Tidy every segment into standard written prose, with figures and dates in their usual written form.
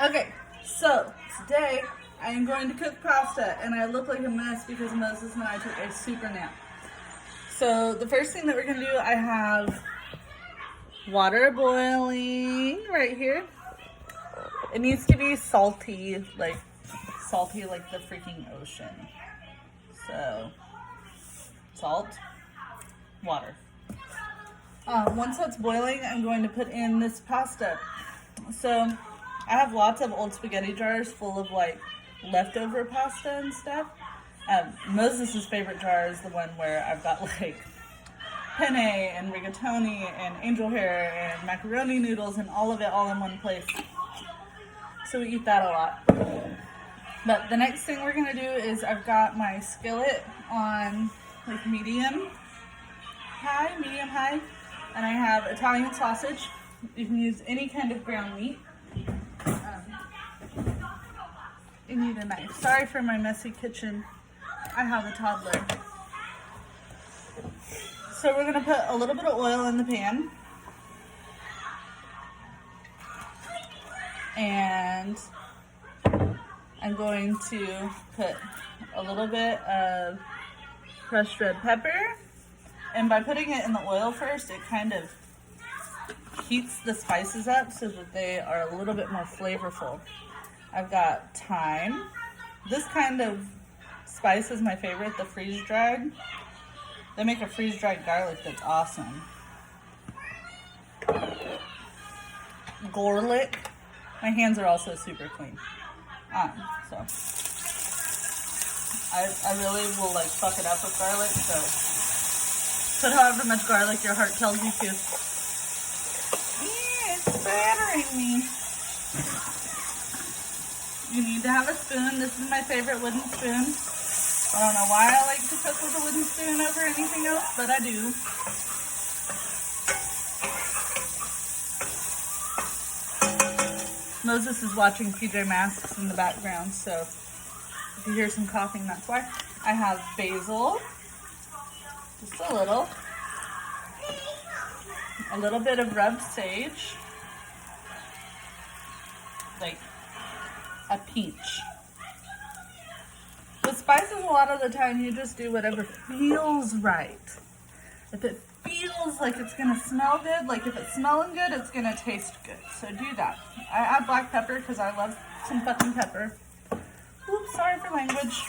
Okay, so today I am going to cook pasta, and I look like a mess because Moses and I took a super nap. So the first thing that we're gonna do, I have water boiling right here. It needs to be salty like the freaking ocean. So salt, water. Once that's boiling, I'm going to put in this pasta. So I have lots of old spaghetti jars full of like leftover pasta and stuff. Moses' favorite jar is the one where I've got like penne and rigatoni and angel hair and macaroni noodles and all of it all in one place. So we eat that a lot. But the next thing we're gonna do is I've got my skillet on like medium high, and I have Italian sausage. You can use any kind of ground meat. You need a knife. Sorry for my messy kitchen. I have a toddler. So we're gonna put a little bit of oil in the pan. And I'm going to put a little bit of crushed red pepper. And by putting it in the oil first, it kind of heats the spices up so that they are a little bit more flavorful. I've got thyme. This kind of spice is my favorite, the freeze-dried. They make a freeze-dried garlic that's awesome. Garlic. My hands are also super clean. So I really will like fuck it up with garlic, so put however much garlic your heart tells you to. It's battering me. You need to have a spoon. This is my favorite wooden spoon. I don't know why I like to cook with a wooden spoon over anything else, but I do. Moses is watching PJ Masks in the background, so if you hear some coughing, that's why. I have basil, just a little bit of rubbed sage, like a peach. With spices, a lot of the time you just do whatever feels right. If it feels like it's gonna smell good, like if it's smelling good, it's gonna taste good. So do that. I add black pepper because I love some fucking pepper. Oops, sorry for language.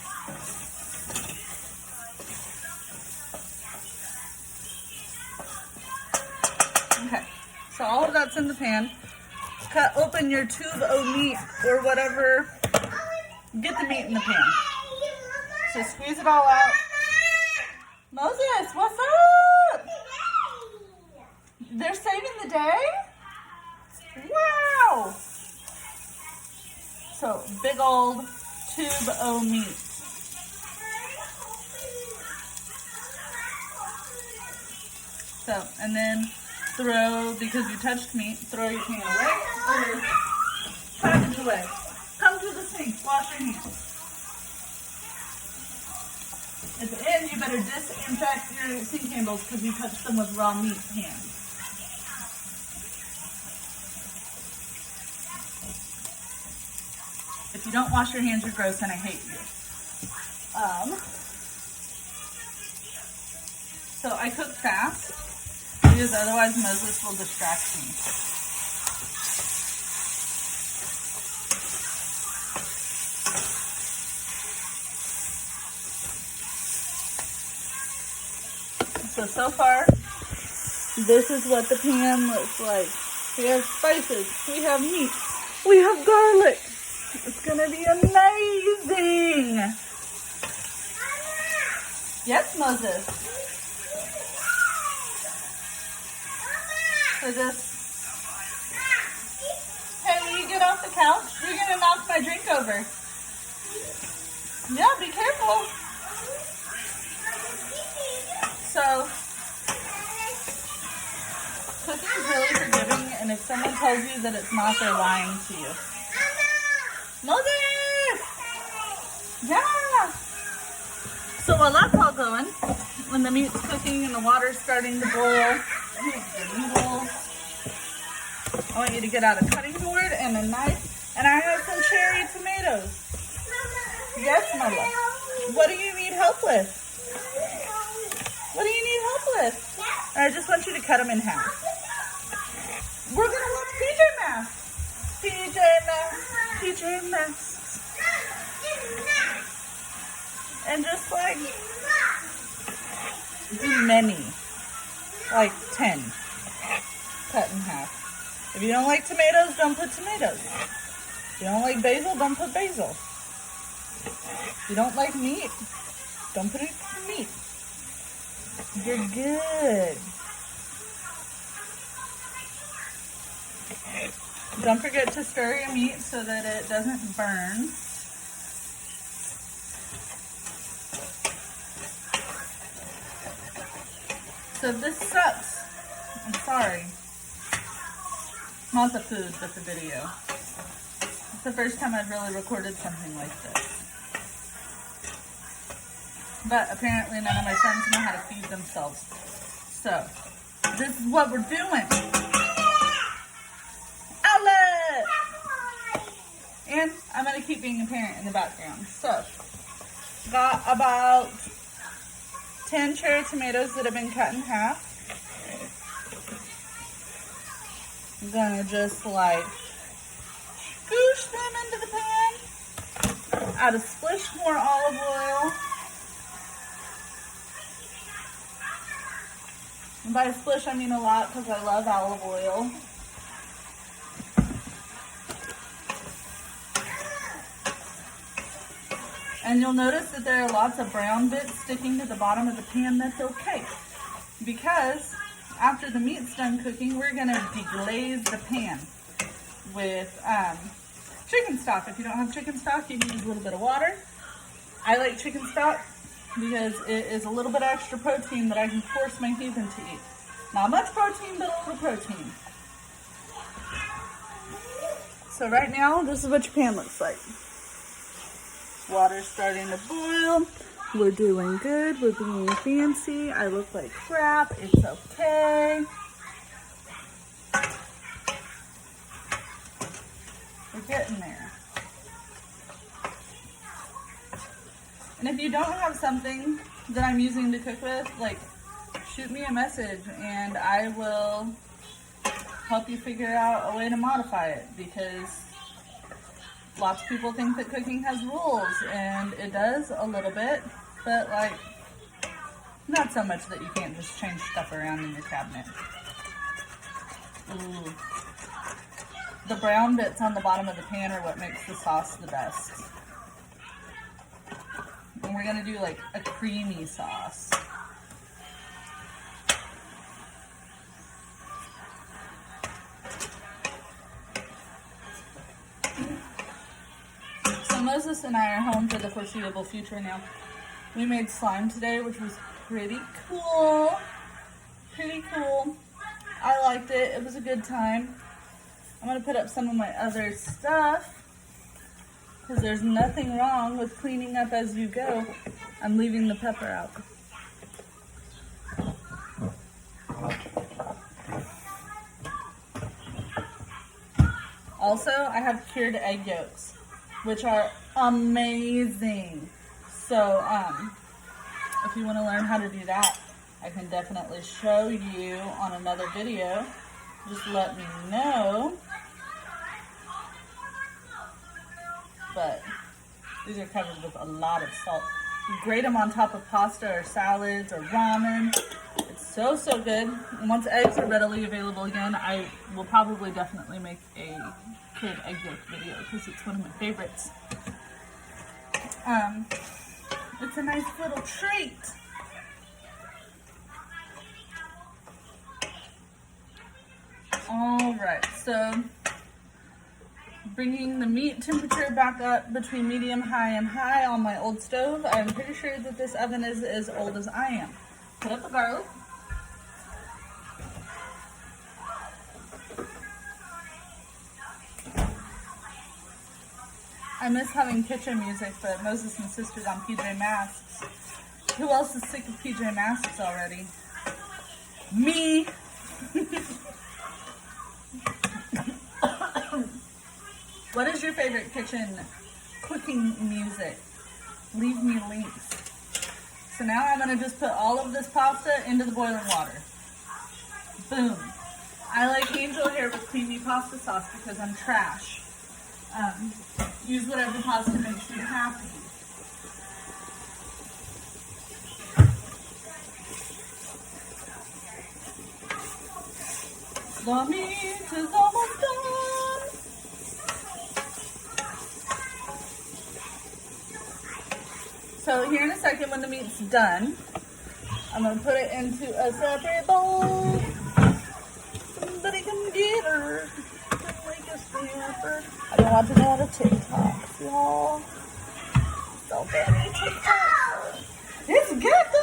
Okay, so all of that's in the pan. Cut open your tube o' meat or whatever. Get the meat in the pan. So squeeze it all out. Moses, what's up? They're saving the day? Wow! So big old tube o' meat. So, and then throw, because you touched meat, throw your pan away or package away. Come to the sink, wash your hands. At the end, you better disinfect your sink handles because you touched them with raw meat hands. If you don't wash your hands, you're gross and I hate you. So I cook fast because otherwise Moses will distract me. So far, this is what the pan looks like. We have spices, we have meat, we have garlic. It's gonna be amazing. Yes, Moses. So just, hey, will you get off the couch? You're gonna knock my drink over. Yeah, be careful. So, cooking is really forgiving, and if someone tells you that it's not, they're lying to you. Moses! Yeah! So while that's all going, when the meat's cooking and the water's starting to boil, here's the noodles. I want you to get out a cutting board and a knife. And I tomatoes. Yes, my love. What do you need help with? What do you need help with? I just want you to cut them in half. We're going to watch PJ Masks. PJ Masks. PJ Masks. And just like many. Like 10. Cut in half. If you don't like tomatoes, don't put tomatoes. If you don't like basil, don't put basil. If you don't like meat, don't put meat. You're good. Don't forget to stir your meat so that it doesn't burn. So if this sucks, I'm sorry. Not the food, but the video. It's the first time I've really recorded something like this. But apparently none of my friends know how to feed themselves. So, this is what we're doing. Outlet! And I'm going to keep being a parent in the background. So, got about 10 cherry tomatoes that have been cut in half. I'm going to just like scoosh them into the pan. Add a splish more olive oil. And by splish, I mean a lot because I love olive oil. And you'll notice that there are lots of brown bits sticking to the bottom of the pan. That's okay. Because after the meat's done cooking, we're going to deglaze the pan with chicken stock. If you don't have chicken stock, you can use a little bit of water. I like chicken stock because it is a little bit extra protein that I can force my heathen to eat. Not much protein, but a little protein. So right now, this is what your pan looks like. Water's starting to boil. We're doing good. We're being fancy. I look like crap. It's okay. We're getting there. And if you don't have something that I'm using to cook with, like, shoot me a message and I will help you figure out a way to modify it, because lots of people think that cooking has rules, and it does a little bit, but like, not so much that you can't just change stuff around in your cabinet. Ooh. The brown bits on the bottom of the pan are what makes the sauce the best. And we're gonna do like a creamy sauce. So Moses and I are home for the foreseeable future now. We made slime today, which was pretty cool. Pretty cool. I liked it. It was a good time. I'm going to put up some of my other stuff, because there's nothing wrong with cleaning up as you go. I'm leaving the pepper out. Also, I have cured egg yolks, which are amazing. So, if you want to learn how to do that, I can definitely show you on another video. Just let me know. But these are covered with a lot of salt. You grate them on top of pasta or salads or ramen. It's so, so good. And once eggs are readily available again, I will probably definitely make a kid egg yolk video, because it's one of my favorites. It's a nice little treat. All right, so bringing the meat temperature back up between medium, high, and high on my old stove. I'm pretty sure that this oven is as old as I am. Put up the garlic. I miss having kitchen music, but Moses insisted on PJ Masks. Who else is sick of PJ Masks already? Me! What is your favorite kitchen cooking music. Leave me links. So now I'm gonna just put all of this pasta into the boiling water. Boom. I like angel hair with creamy pasta sauce because I'm trash. Use whatever pasta makes you happy. The meat is almost done. So here in a second when the meat's done, I'm going to put it into a separate bowl. Somebody come get her. Make a snapper. I don't want to go on a TikTok, y'all. So bad TikTok. It's Gecko!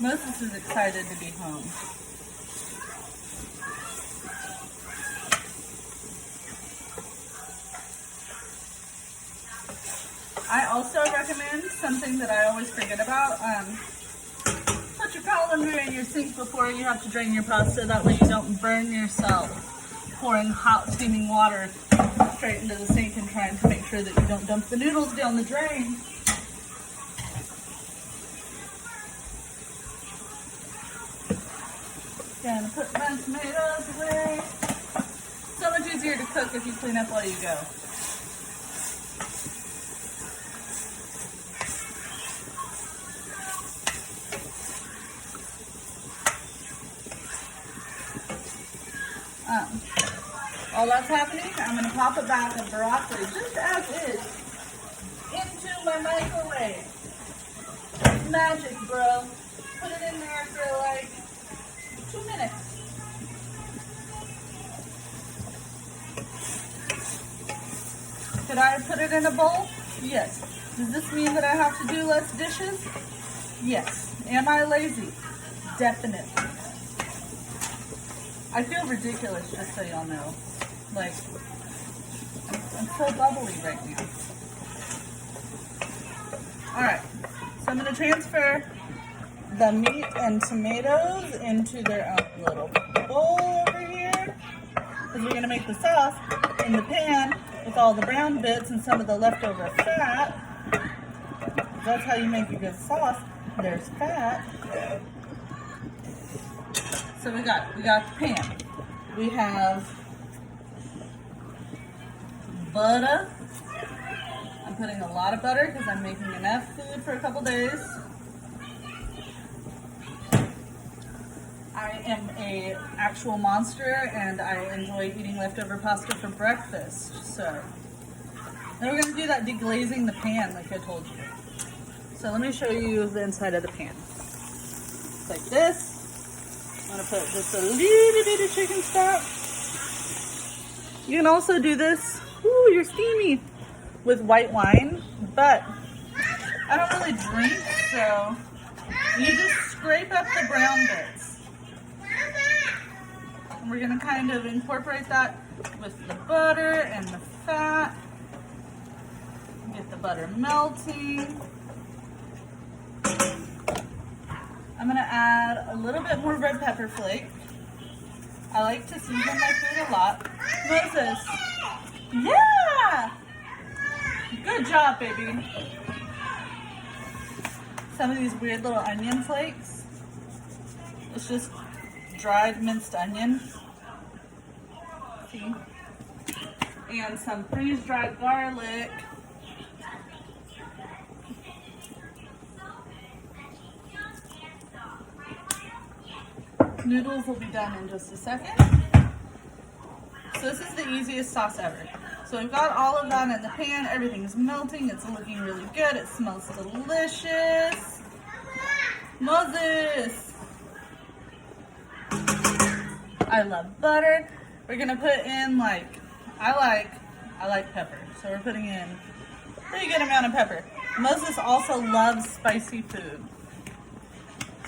Moses is excited to be home. I also recommend something that I always forget about. Put your colander in your sink before you have to drain your pasta. That way you don't burn yourself pouring hot steaming water straight into the sink and trying to make sure that you don't dump the noodles down the drain. Gonna put my tomatoes away. So much easier to cook if you clean up while you go. While that's happening, I'm going to pop a bag of broccoli, just as is, into my microwave. Magic, bro. Put it in there for like 2 minutes. Could I put it in a bowl? Yes. Does this mean that I have to do less dishes? Yes. Am I lazy? Definitely. I feel ridiculous, just so y'all know. Like, I'm so bubbly right now. Alright, so I'm going to transfer the meat and tomatoes into their own little bowl over here. Because we're going to make the sauce in the pan with all the brown bits and some of the leftover fat. That's how you make a good sauce. There's fat. So we got the pan. We have butter. I'm putting a lot of butter because I'm making enough food for a couple days. I am a actual monster and I enjoy eating leftover pasta for breakfast. So now we're going to do that deglazing the pan like I told you. So let me show you the inside of the pan. It's like this. I'm going to put just a little bit of chicken stock. You can also do this, ooh, you're steamy, with white wine, but I don't really drink, so you just scrape up the brown bits. And we're going to kind of incorporate that with the butter and the fat. Get the butter melting. I'm going to add a little bit more red pepper flake. I like to season my food a lot. Moses. Yeah! Good job, baby. Some of these weird little onion flakes. It's just dried minced onion. See? And some freeze-dried garlic. Noodles will be done in just a second. So this is the easiest sauce ever. So we've got all of that in the pan. Everything's melting. It's looking really good. It smells delicious. Moses! I love butter. We're gonna put in I like pepper. So we're putting in a pretty good amount of pepper. Moses also loves spicy food.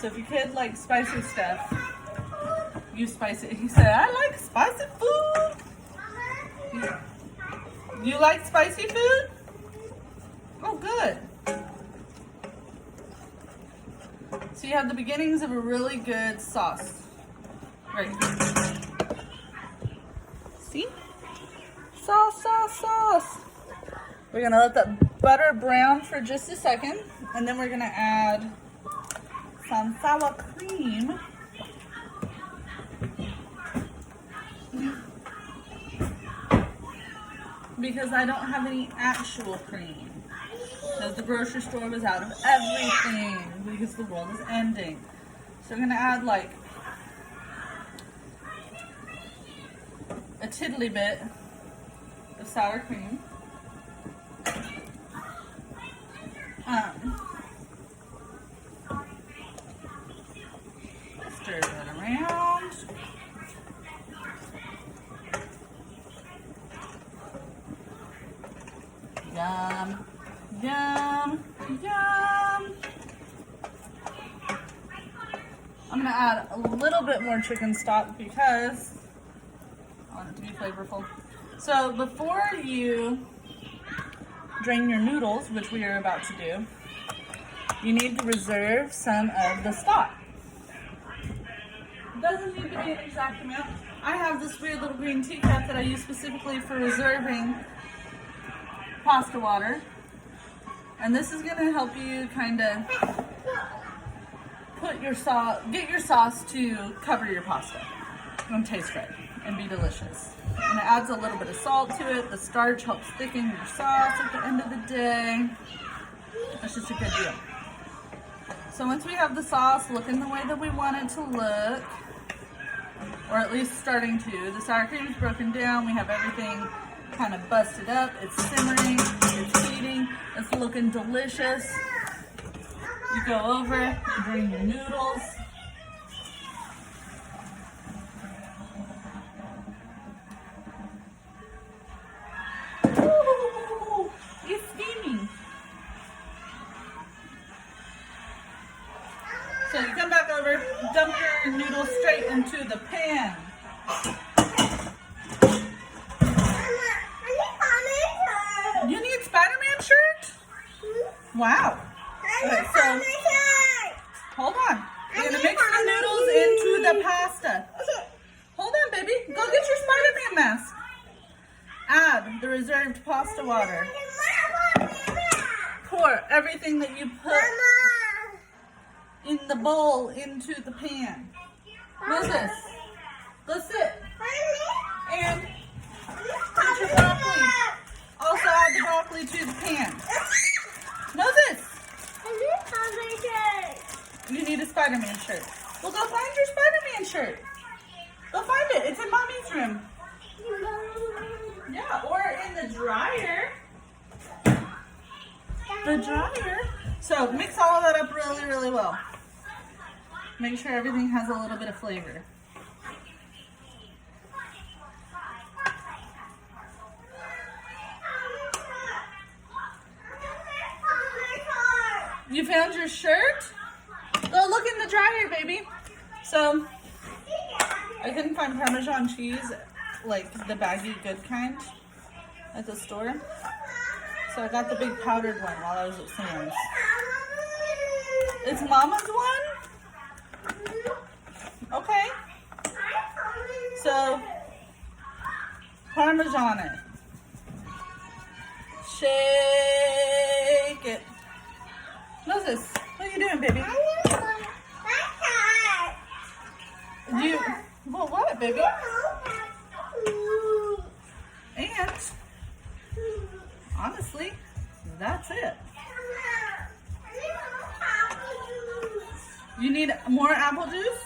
So if your kid likes spicy stuff, you spice it. He said, I like spicy food. You like spicy food? Oh, good. So you have the beginnings of a really good sauce right here. See? Sauce, sauce, sauce. We're gonna let that butter brown for just a second, and then we're gonna add some sour cream. Because I don't have any actual cream. Because the grocery store was out of everything because the world is ending. So I'm gonna add like a tiddly bit of sour cream. Stir that around. Yum, yum, yum. I'm gonna add a little bit more chicken stock because I want it to be flavorful. So before you drain your noodles, which we are about to do, you need to reserve some of the stock. It doesn't need to be an exact amount. I have this weird little green teacup that I use specifically for reserving pasta water. And this is going to help you kind of put your sauce, get your sauce to cover your pasta and taste right and be delicious. And it adds a little bit of salt to it. The starch helps thicken your sauce at the end of the day. That's just a good deal. So once we have the sauce looking the way that we want it to look, or at least starting to, the sour cream is broken down, we have everything kind of busted up, it's simmering, it's heating, it's looking delicious. You go over, you bring your noodles. Ooh, it's steaming. So you come back over, dump your noodles straight into the pan. You need Spider-Man shirt? Wow. Okay, so hold on. We're gonna mix the noodles into the pasta. Hold on, baby. Go get your Spider-Man mask. Add the reserved pasta water. Pour everything that you put in the bowl into the pan. Moses, go sit. And put your broccoli. Also add the broccoli to the pan. Moses! You need a Spider-Man shirt. Well, go find your Spider-Man shirt. Go find it. It's in Mommy's room. Yeah, or in the dryer. The dryer. So mix all of that up really, really well. Make sure everything has a little bit of flavor. You found your shirt? Go look in the dryer, baby. So, I couldn't find Parmesan cheese, like the baggy good kind, at the store. So I got the big powdered one while I was at Sam's. It's Mama's one? Okay. So, Parmesan it. Shake it. Moses, what are you doing, baby? Well, what, baby? And, honestly, that's it. You need more apple juice?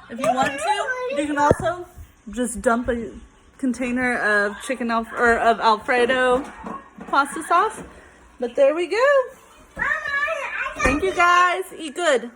If you want to, you can also just dump a container of of Alfredo pasta sauce. But there we go. Thank you guys. Eat good.